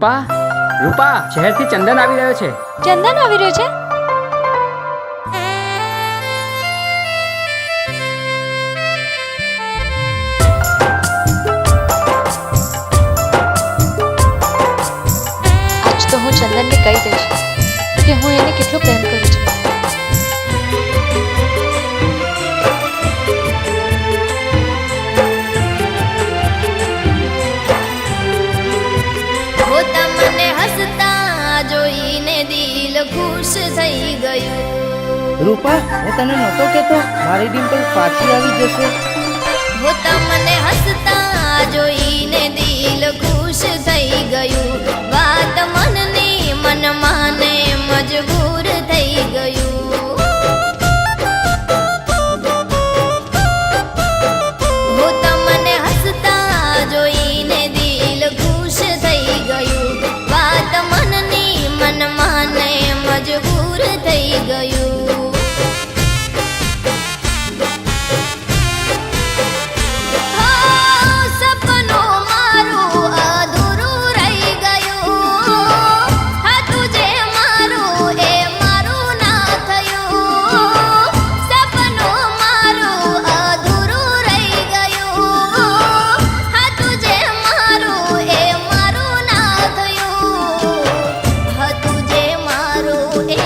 રૂપા, રૂપા, શહેરથી ચંદન આવી રહ્યો છે. ચંદન આવી રહ્યો છે? આજ તો હું ચંદનને કહી દઈશ કે હું એને કેટલો પ્રેમ કરું છું. ખુશ થઈ ગયું. રૂપા, હું તને નહોતો કહેતો મારી ડિમ્પલ પાછી આવી જશે. હો તમને હસતા જોઈને દિલ ખુશ થઈ ગયું. વાત મનની મન માને મજબૂર થઈ ગયું. હો તમને હસતા જોઈને દિલ ખુશ થઈ ગયું. વાત મનની મન માને મજબૂર થઈ ગયું. સપનું મારું અધૂરું રહી ગયું. હતું જે મારું એ મારું ના થયું. સપનું મારું અધૂરું રહી ગયું. હતું જે મારું એ મારું ના થયું. હતું જે મારું એ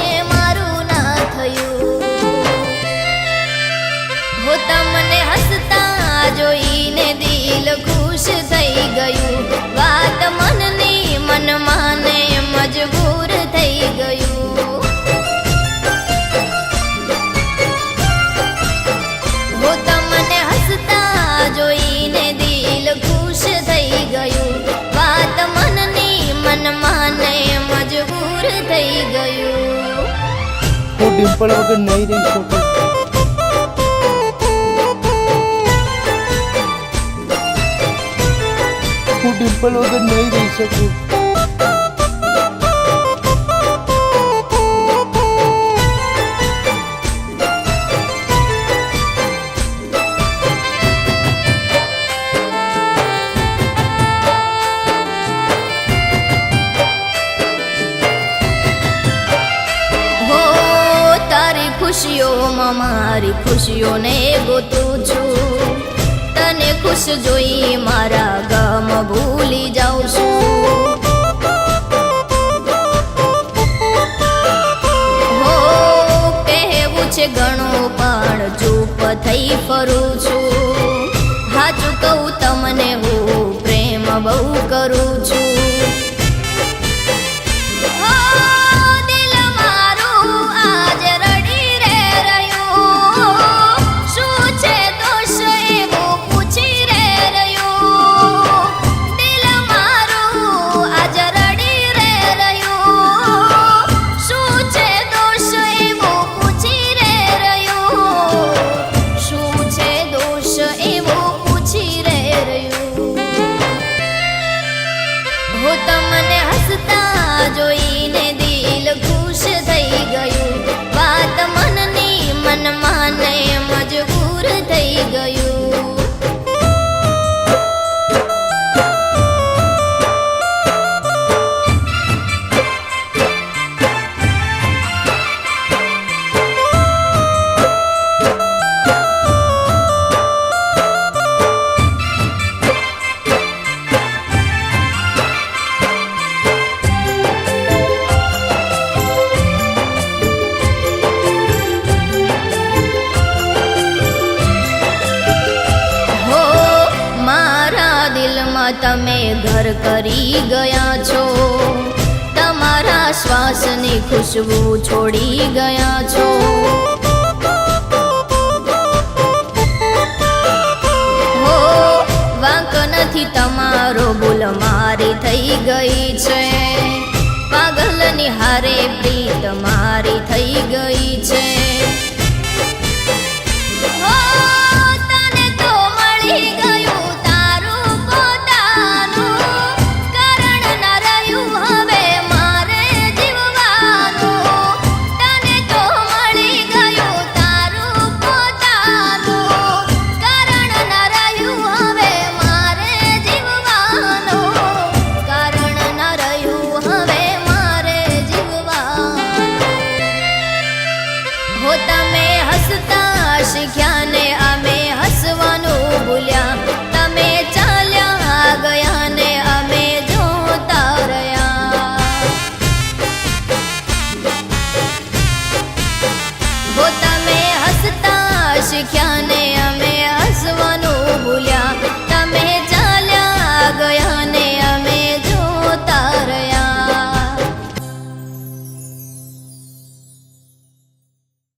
તમને હસતા જોઈને દિલ ખુશ થઈ ગયું. વાત મનની મન માને મજબૂર થઈ ગયું. હો તમને હસતા જોઈને દિલ ખુશ થઈ ગયું. વાત મનની મન માને મજબૂર થઈ ગયું. હું ડિમ્પલ વગર નહીં રહી શકું. હું ડિમ્પલ વગર નહીં રહી શકું. હો તારી ખુશીઓમાં મારી ખુશીઓને ગોતું છું. તને ખુશ જોઈ મારા ગમ ભૂલી જાઉં છું. હો કહેવું છે ઘણું પણ ચૂપ થઈ ફરું છું. હાચું કહું તમને હું પ્રેમ બહુ કરું છું. દિલ મારું આજ રડી રે રહ્યું. શું છે દોષ એવું પૂછી રે રહ્યું. દિલ મારું આજ રડી રે રહ્યું. શું છે દોષ એવું પૂછી રે રહ્યું. શું છે દોષ એવું પૂછી રે રહ્યું. હો તમને હસતા જોઈને દિલ ખુશ થઈ ગયું. વાત મનની મન માને મજબૂર થઈ ગયું. તમે ઘર કરી ગયા છો. તમારા શ્વાસની ખુશ્બુ છોડી ગયા છો. હો વાંક નથી તમારો ભૂલ મારી થઈ ગઈ છે. પાગલની હારે